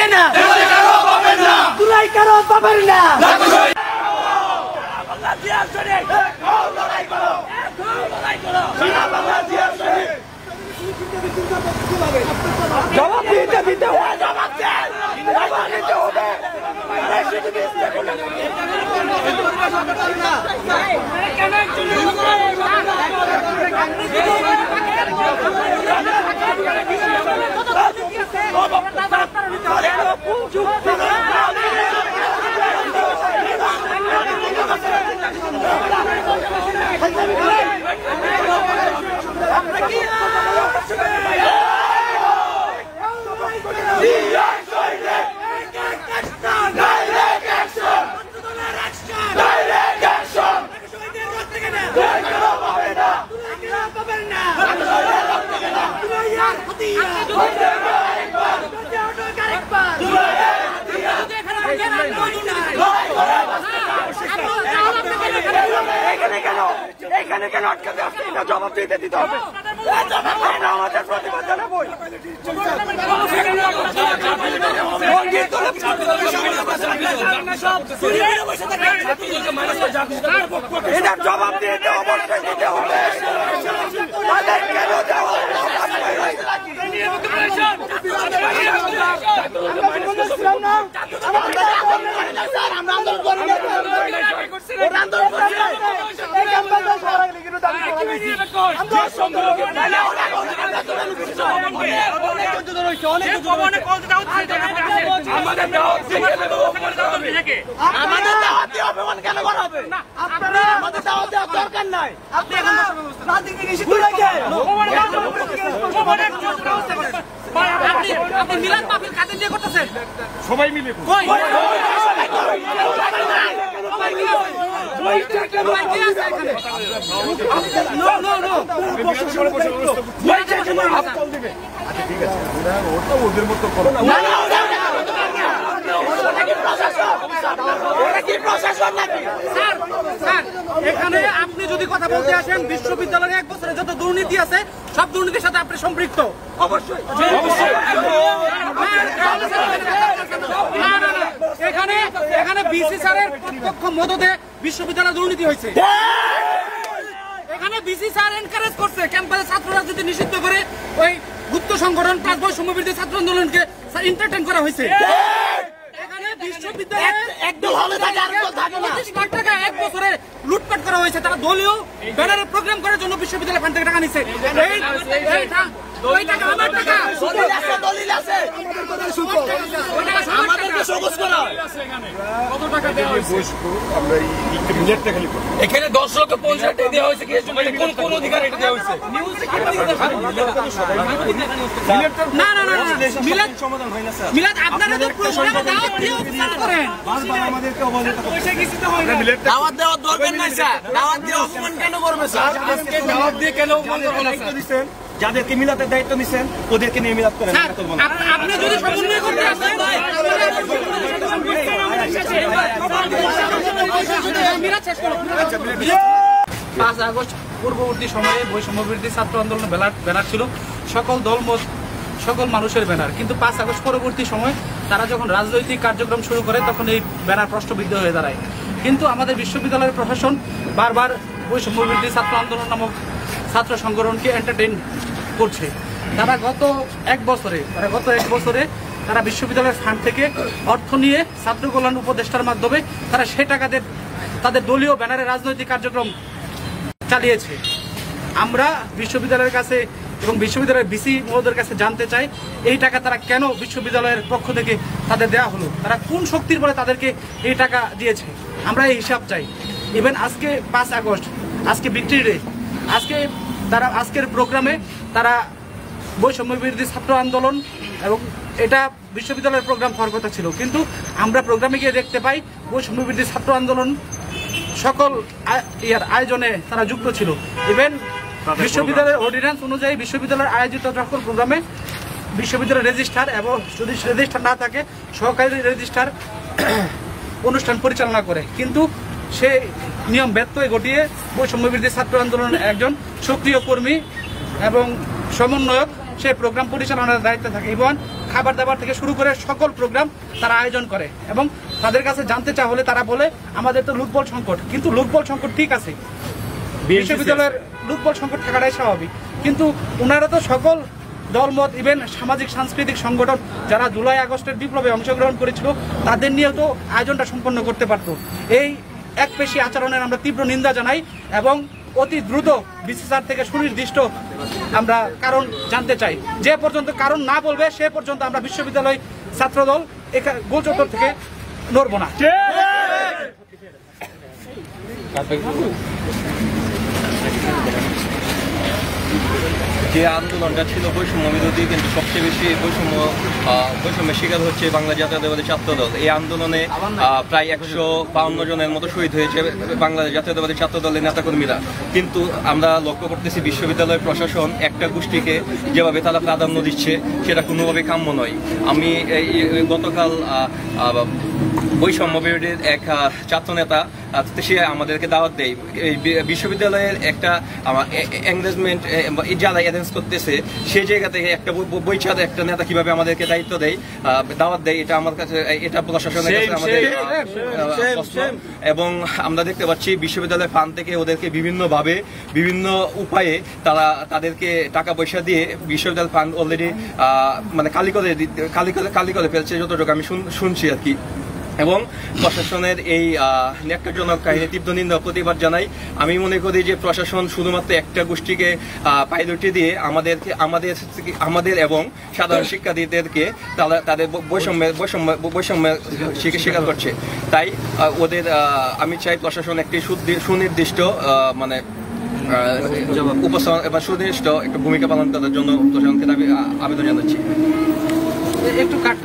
থাকে না তুলাই কারো পাবেন না জবাব দিতে দিতে এখানে কেন আটকাতে আসছে এটা জবাব দিতে দিতে হবে আমাদের প্রতিবাদ জানাবো এটার জবাব দিতে অবশ্যই দিতে হবে তাদের কেন দেওয়া অপমান কেন করা হবে আমাদের দাওয়াত দেওয়ার দরকার নাই আপনি মিলাদ মাহফিল কাদের দিয়ে করতেছেন সবাই মিলে ওদের মতো করো এখানে আপনি যদি কথা বলতে আসেন বিশ্ববিদ্যালয়ে 1 বছরে যত দুর্নীতি আছে সব দুর্নীতির সাথে আপনি সম্পৃক্ত অবশ্যই এখানে এখানে বিসি স্যারের প্রত্যক্ষ মদতে বিশ্ববিদ্যালয়ে দুর্নীতি হয়েছে এখানে বিসি স্যার এনকারেজ করছে ক্যাম্পাসে ছাত্র রাজনীতি নিষিদ্ধ করে ওই গুপ্ত সংগঠন প্লাস বৈষম্য বিরোধী ছাত্র আন্দোলনকে এন্টারটেইন করা হয়েছে এখানে বিশ্ববিদ্যালয়ে একদল হলে থাকে আর একদল থাকে না 25 লাখ টাকা 1 বছরে লুটপাট করা হয়েছে তারা দলীয় ব্যানারে প্রোগ্রাম করার জন্য বিশ্ববিদ্যালয় ফান্ড থেকে টাকা নিছে ওই টাকা আমার টাকা দলিল আছে আমাদেরকে সবুজ করা কত টাকা দেওয়া হয়েছে আমরা একটু মিনিটটা খালি করি এখানে 10 লক্ষ 50 টাকা দেওয়া হয়েছে কি কোন কোন অধিকার এটা দেওয়া হয়েছে নিউজে কি না না না মিলাদ সমাধান হয় না স্যার মিলাদ আপনারা তো প্রোগ্রামে দাওয়াত দিয়ে অফিসার করেন বারবার আমাদেরকে অবহেলিত পয়সা কিছু তো হয় না দাওয়াত দেওয়ার দরকার নাই স্যার দাওয়াত দিয়ে অপমান কেন করবে স্যার আজকে দাওয়াত দিয়ে কেন অপমান করবে না স্যার যাদেরকে মিলাতের দায়িত্ব নিছেন ওদেরকে নিয়ে মিলাদ করেন আপনি যদি সমন্বয় করতে আসেন মিলাদ শেষ করুন 5 আগস্ট পূর্ববর্তী সময়ে বৈষম্য বিরোধী ছাত্র আন্দোলনের ব্যানার ছিল সকল দলমত সকল মানুষের ব্যানার কিন্তু 5 আগস্ট পরবর্তী সময় তারা যখন রাজনৈতিক কার্যক্রম শুরু করে তখন এই ব্যানার প্রশ্নবিদ্ধ হয়ে দাঁড়ায় কিন্তু আমাদের বিশ্ববিদ্যালয়ের প্রশাসন বারবার বৈষম্য বিরোধী ছাত্র আন্দোলন নামক ছাত্র সংগঠনকে এন্টারটেইন করছে তারা গত এক বছরে তারা বিশ্ববিদ্যালয়ের ফান্ড থেকে অর্থ নিয়ে ছাত্র কল্যাণ উপদেষ্টার মাধ্যমে তারা সে টাকা তাদের দলীয় ব্যানারে রাজনৈতিক কার্যক্রম চালিয়েছে আমরা বিশ্ববিদ্যালয়ের কাছে এবং বিশ্ববিদ্যালয়ের বিসি মহোদয়ের কাছে জানতে চাই এই টাকা তারা কেন বিশ্ববিদ্যালয়ের পক্ষ থেকে তাদের দেওয়া হলো তারা কোন শক্তির বলে তাদেরকে এই টাকা দিয়েছে আমরা এই হিসাব চাই ইভেন আজকে 5 আগস্ট আজকে ভিক্টরি ডে আজকের প্রোগ্রামে তারা বৈষম্য বিরোধী ছাত্র আন্দোলন এবং এটা বিশ্ববিদ্যালয়ের প্রোগ্রাম হওয়ার কথা ছিল কিন্তু আমরা প্রোগ্রামে গিয়ে দেখতে পাই বৈষম্য বিরোধী ছাত্র আন্দোলন সকল আয়োজনে তারা যুক্ত ছিল ইভেন বিশ্ববিদ্যালয়ের অর্ডিন্যান্স অনুযায়ী বিশ্ববিদ্যালয়ের আয়োজিত সকল প্রোগ্রামে বিশ্ববিদ্যালয়ের রেজিস্ট্রার এবং যদি রেজিস্ট্রার না থাকে সহকারী রেজিস্ট্রার অনুষ্ঠান পরিচালনা করে কিন্তু সে নিয়ম ব্যত্যয় ঘটিয়ে বৈষম্য বিরোধী ছাত্র আন্দোলনের একজন সক্রিয় কর্মী এবং সমন্বয়ক সে প্রোগ্রাম পরিচালনার দায়িত্বে থাকে এবং খাবার দাবার থেকে শুরু করে সকল প্রোগ্রাম তারা আয়োজন করে। এবং তাদের কাছে জানতে চাওয়া হলে তারা বলে আমাদের তো লোকবল সংকট, কিন্তু লোকবল সংকট ঠিক আছে, বিশ্ববিদ্যালয়ের লোকবল সংকট থাকাটাই স্বাভাবিক, কিন্তু ওনারা তো সকল দলমত ইভেন সামাজিক সাংস্কৃতিক সংগঠন যারা জুলাই আগস্টের বিপ্লবে অংশগ্রহণ করেছিল তাদের নিয়েও তো আয়োজনটা সম্পন্ন করতে পারতো। এই একপেশী আচরণের আমরা তীব্র নিন্দা জানাই এবং অতি দ্রুত বিসিসিআর থেকে সুনির্দিষ্ট আমরা কারণ জানতে চাই। যে পর্যন্ত কারণ না বলবে সে পর্যন্ত আমরা বিশ্ববিদ্যালয় ছাত্রদল গোল চত্বর থেকে নড়ব না। যে আন্দোলনটা ছিল বৈষম্য বিরোধী, কিন্তু সবচেয়ে বেশি বৈষম্যের শিকার হচ্ছে বাংলা জাতীয়তাবাদী ছাত্রদল। এই আন্দোলনে প্রায় 152 জনের মতো শহীদ হয়েছে বাংলাদেশ জাতীয়তাবাদী ছাত্রদলের নেতাকর্মীরা। কিন্তু আমরা লক্ষ্য করতেছি বিশ্ববিদ্যালয় প্রশাসন একটা গোষ্ঠীকে যেভাবে তারা প্রাধান্য দিচ্ছে সেটা কোনোভাবে কাম্য নয়। আমি গতকাল বৈষম্য বিরোধীর এক ছাত্রনেতা সে আমাদেরকে দাওয়াত দেয়, বিশ্ববিদ্যালয়ের একটা এঙ্গেজমেন্ট যারা অ্যারেঞ্জ করতেছে সেই জায়গা থেকে একটা বৈচার একটা নেতা কিভাবে আমাদেরকে দায়িত্ব দেয়, দাওয়াত দেয়, এটা আমার কাছে এটা প্রশাসনের কাছে আমাদের প্রশ্ন। এবং আমরা দেখতে পাচ্ছি বিশ্ববিদ্যালয়ের ফান্ড থেকে ওদেরকে বিভিন্নভাবে বিভিন্ন উপায়ে তারা তাদেরকে টাকা পয়সা দিয়ে বিশ্ববিদ্যালয় ফান্ড অলরেডি মানে কালি করে ফেলছে যতটুকু আমি শুনছি আর কি। এবং প্রশাসনের এই ন্যাক্কারজনক কাহিনী তীব্র নিন্দা প্রতিবাদ জানাই। আমি মনে করি যে প্রশাসন শুধুমাত্র একটা গোষ্ঠীকে প্রায়োরিটি দিয়ে আমাদের এবং সাধারণ শিক্ষার্থীদেরকে তাদের বৈষম্যের স্বীকার করছে। তাই ওদের আমি চাই প্রশাসন একটি সুনির্দিষ্ট মানে উপস্থাপন এবং সুনির্দিষ্ট একটা ভূমিকা পালন করার জন্য প্রশাসনকে আবেদন জানাচ্ছি। একটু কাট